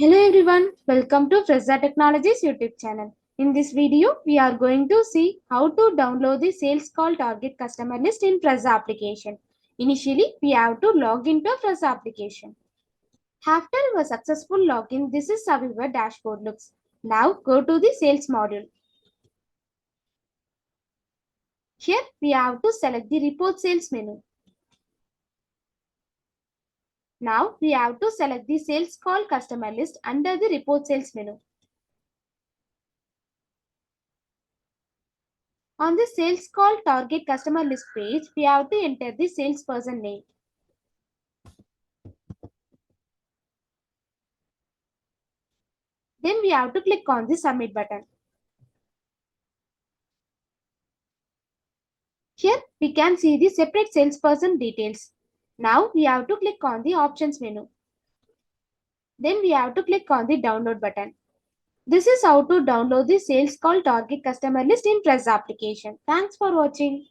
Hello everyone, welcome to Fresa Technologies YouTube channel. In this video, we are going to see how to download the sales call target customer list in Fresa application. Initially, we have to log into Fresa application. After a successful login, this is how your dashboard looks. Now go to the sales module. Here, we have to select the report sales menu. Now, we have to select the sales call customer list under the report sales menu. On the sales call target customer list page, we have to enter the salesperson name. Then we have to click on the submit button. Here we can see the separate salesperson details. Now we have to click on the options menu. Then we have to click on the download button. This is how to download the sales call target customer list in Fresa application. Thanks for watching.